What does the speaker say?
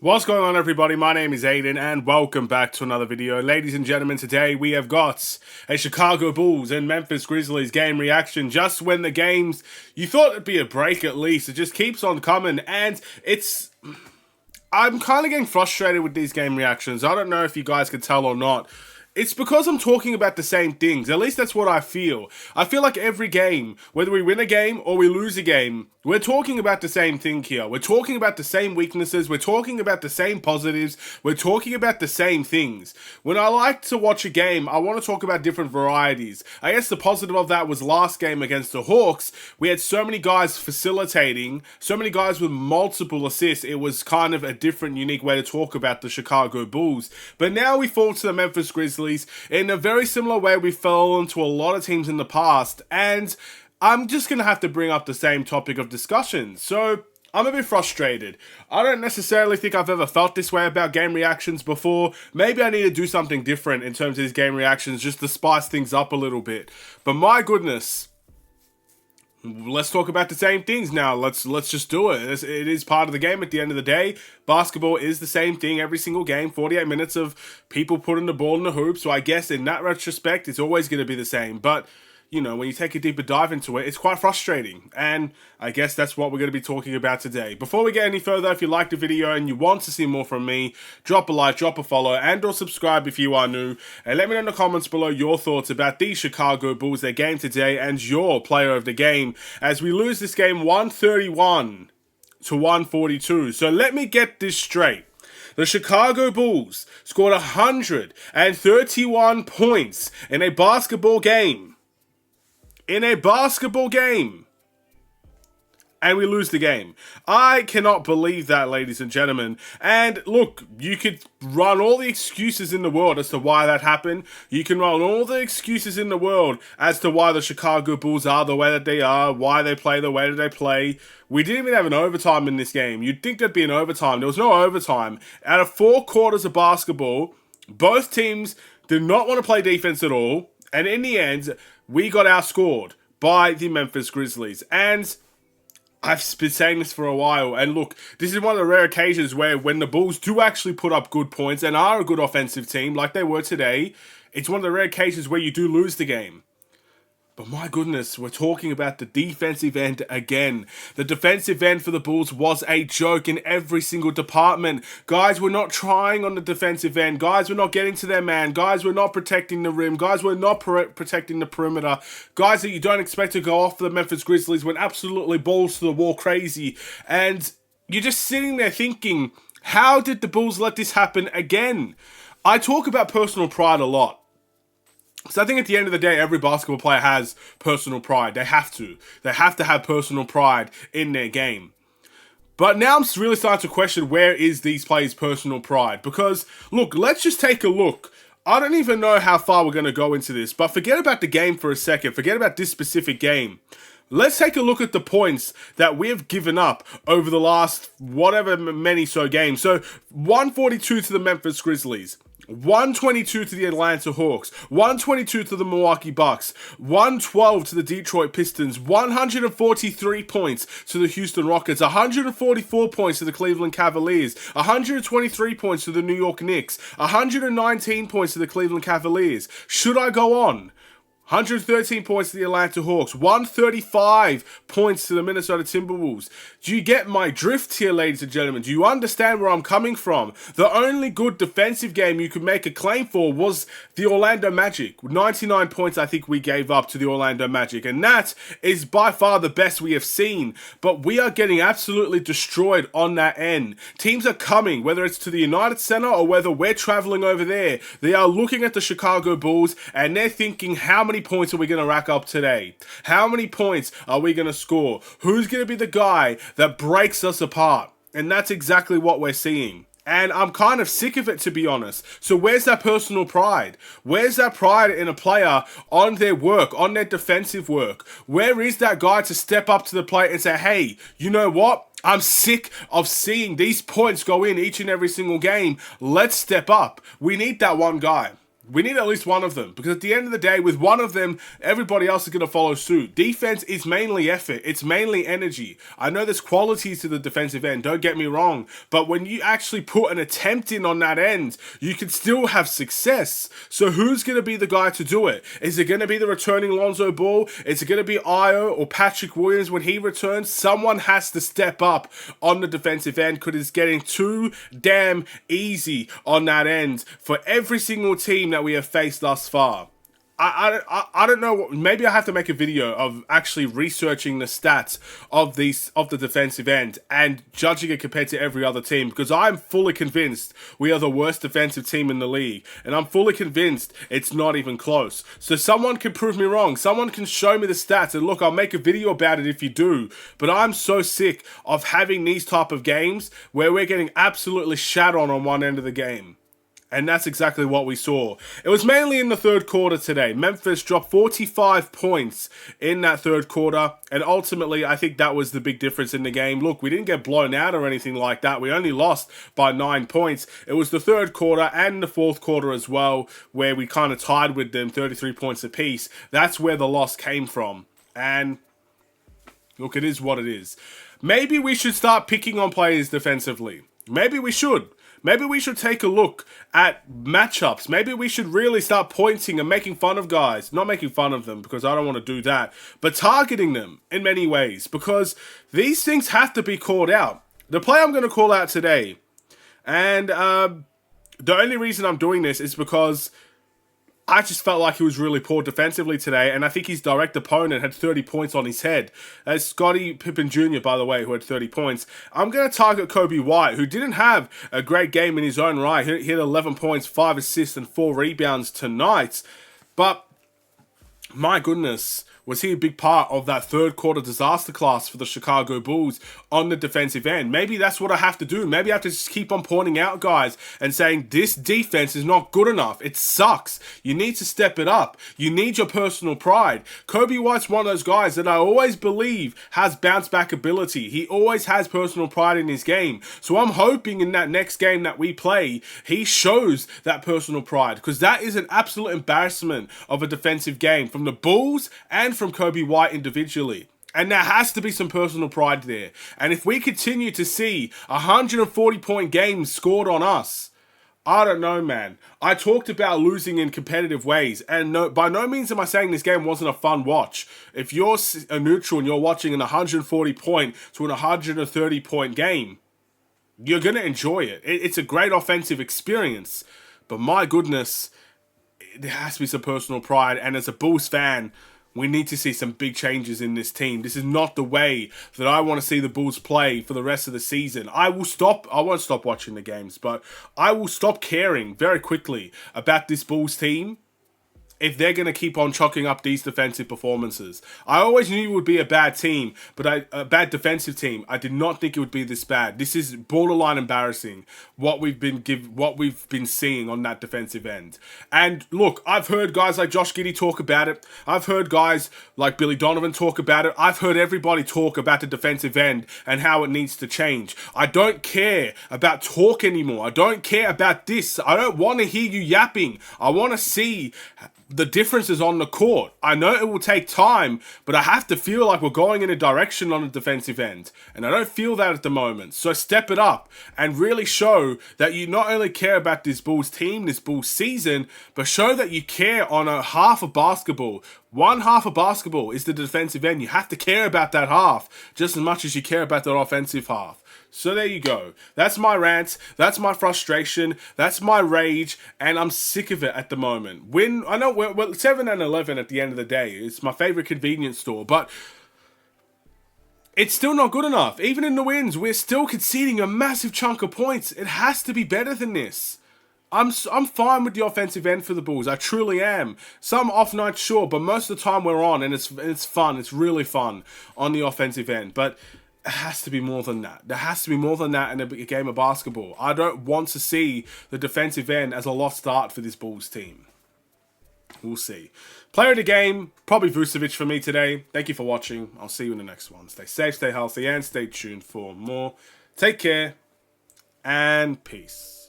What's going on, everybody? My name is Aiden and welcome back to another video. Ladies and gentlemen, today we have got a Chicago Bulls and Memphis Grizzlies game reaction. Just when the games, you thought it'd be a break at least, it just keeps on coming, and I'm kind of getting frustrated with these game reactions. I don't know if you guys could tell or not. It's because I'm talking about the same things. At least that's what I feel. I feel like every game, whether we win a game or we lose a game, we're talking about the same thing here. We're talking about the same weaknesses. We're talking about the same positives. We're talking about the same things. When I like to watch a game, I want to talk about different varieties. I guess the positive of that was last game against the Hawks. We had so many guys facilitating, so many guys with multiple assists. It was kind of a different, unique way to talk about the Chicago Bulls. But now we fall to the Memphis Grizzlies in a very similar way we fell into a lot of teams in the past, and I'm just going to have to bring up the same topic of discussion. So I'm a bit frustrated. I don't necessarily think I've ever felt this way about game reactions before. Maybe I need to do something different in terms of these game reactions just to spice things up a little bit. But my goodness, let's talk about the same things now. Let's just do it. It is part of the game at the end of the day. Basketball is the same thing every single game. 48 minutes of people putting the ball in the hoop. So I guess in that retrospect, it's always going to be the same. But, you know, when you take a deeper dive into it, it's quite frustrating. And I guess that's what we're going to be talking about today. Before we get any further, if you liked the video and you want to see more from me, drop a like, drop a follow, and or subscribe if you are new. And let me know in the comments below your thoughts about the Chicago Bulls, their game today, and your player of the game, as we lose this game 131 to 142. So let me get this straight. The Chicago Bulls scored 131 points in a basketball game. And we lose the game. I cannot believe that, ladies and gentlemen. And look, you could run all the excuses in the world as to why that happened. You can run all the excuses in the world as to why the Chicago Bulls are the way that they are, why they play the way that they play. We didn't even have an overtime in this game. You'd think there'd be an overtime. There was no overtime. Out of 4 quarters of basketball, both teams did not want to play defense at all. And in the end, we got outscored by the Memphis Grizzlies. And I've been saying this for a while, and look, this is one of the rare occasions where when the Bulls do actually put up good points and are a good offensive team, like they were today, it's one of the rare cases where you do lose the game. But my goodness, we're talking about the defensive end again. The defensive end for the Bulls was a joke in every single department. Guys were not trying on the defensive end. Guys were not getting to their man. Guys were not protecting the rim. Guys were not protecting the perimeter. Guys that you don't expect to go off for the Memphis Grizzlies went absolutely balls to the wall crazy. And you're just sitting there thinking, how did the Bulls let this happen again? I talk about personal pride a lot. So I think at the end of the day, every basketball player has personal pride. They have to. They have to have personal pride in their game. But now I'm really starting to question, where is these players' personal pride? Because, look, let's just take a look. I don't even know how far we're going to go into this, but forget about the game for a second. Forget about this specific game. Let's take a look at the points that we have given up over the last whatever many so games. So 142 to the Memphis Grizzlies, 122 to the Atlanta Hawks, 122 to the Milwaukee Bucks, 112 to the Detroit Pistons, 143 points to the Houston Rockets, 144 points to the Cleveland Cavaliers, 123 points to the New York Knicks, 119 points to the Cleveland Cavaliers. Should I go on? 113 points to the Atlanta Hawks, 135 points to the Minnesota Timberwolves. Do you get my drift here, ladies and gentlemen? Do you understand where I'm coming from? The only good defensive game you could make a claim for was the Orlando Magic. 99 points I think we gave up to the Orlando Magic, and that is by far the best we have seen. But we are getting absolutely destroyed on that end. Teams are coming, whether it's to the United Center or whether we're traveling over there. They are looking at the Chicago Bulls and they're thinking, how many points are we going to rack up today? How many points are we going to score? Who's going to be the guy that breaks us apart? And that's exactly what we're seeing. And I'm kind of sick of it, to be honest. So where's that personal pride? Where's that pride in a player on their work, on their defensive work? Where is that guy to step up to the plate and say, hey, you know what? I'm sick of seeing these points go in each and every single game. Let's step up. We need that one guy. We need at least one of them, because at the end of the day, with one of them, everybody else is going to follow suit. Defense is mainly effort. It's mainly energy. I know there's qualities to the defensive end, don't get me wrong, but when you actually put an attempt in on that end, you can still have success. So who's going to be the guy to do it? Is it going to be the returning Lonzo Ball? Is it going to be Ayo or Patrick Williams when he returns? Someone has to step up on the defensive end, because it's getting too damn easy on that end for every single team that we have faced thus far. I don't know. Maybe I have to make a video of actually researching the stats of the defensive end and judging it compared to every other team, because I'm fully convinced we are the worst defensive team in the league, and I'm fully convinced it's not even close. So someone can prove me wrong. Someone can show me the stats, and look, I'll make a video about it if you do. But I'm so sick of having these type of games where we're getting absolutely shat on one end of the game. And that's exactly what we saw. It was mainly in the third quarter today. Memphis dropped 45 points in that third quarter. And ultimately, I think that was the big difference in the game. Look, we didn't get blown out or anything like that. We only lost by 9 points. It was the third quarter and the fourth quarter as well, where we kind of tied with them 33 points apiece. That's where the loss came from. And look, it is what it is. Maybe we should start picking on players defensively. Maybe we should. Maybe we should take a look at matchups. Maybe we should really start pointing and making fun of guys. Not making fun of them, because I don't want to do that. But targeting them in many ways, because these things have to be called out. The play I'm going to call out today, and the only reason I'm doing this is because I just felt like he was really poor defensively today, and I think his direct opponent had 30 points on his head. That's Scottie Pippen Jr., by the way, who had 30 points. I'm going to target Coby White, who didn't have a great game in his own right. He had 11 points, 5 assists, and 4 rebounds tonight. But, my goodness, was he a big part of that third quarter disaster class for the Chicago Bulls on the defensive end? Maybe that's what I have to do. Maybe I have to just keep on pointing out guys and saying this defense is not good enough. It sucks. You need to step it up. You need your personal pride. Coby White's one of those guys that I always believe has bounce back ability. He always has personal pride in his game. So I'm hoping in that next game that we play, he shows that personal pride, because that is an absolute embarrassment of a defensive game from the Bulls and from Coby White individually. And there has to be some personal pride there. And if we continue to see 140-point games scored on us, I don't know, man. I talked about losing in competitive ways, and by no means am I saying this game wasn't a fun watch. If you're a neutral and you're watching an 140-point to an 130-point game, you're going to enjoy it. It's a great offensive experience. But my goodness, there has to be some personal pride. And as a Bulls fan, we need to see some big changes in this team. This is not the way that I want to see the Bulls play for the rest of the season. I won't stop watching the games, but I will stop caring very quickly about this Bulls team if they're going to keep on chalking up these defensive performances. I always knew it would be a bad team, but a bad defensive team. I did not think it would be this bad. This is borderline embarrassing what we've been seeing on that defensive end. And look, I've heard guys like Josh Giddey talk about it. I've heard guys like Billy Donovan talk about it. I've heard everybody talk about the defensive end and how it needs to change. I don't care about talk anymore. I don't care about this. I don't want to hear you yapping. I want to see the differences on the court. I know it will take time, but I have to feel like we're going in a direction on the defensive end. And I don't feel that at the moment. So step it up and really show that you not only care about this Bulls team, this Bulls season, but show that you care on a half of basketball. One half of basketball is the defensive end. You have to care about that half just as much as you care about that offensive half. So there you go. That's my rant. That's my frustration. That's my rage. And I'm sick of it at the moment. I know we're 7-11 at the end of the day. It's my favorite convenience store. But it's still not good enough. Even in the wins, we're still conceding a massive chunk of points. It has to be better than this. I'm fine with the offensive end for the Bulls. I truly am. Some off nights, sure. But most of the time we're on. And it's fun. It's really fun on the offensive end. But it has to be more than that. There has to be more than that in a game of basketball. I don't want to see the defensive end as a lost start for this Bulls team. We'll see. Player of the game, probably Vucevic for me today. Thank you for watching. I'll see you in the next one. Stay safe, stay healthy, and stay tuned for more. Take care, and peace.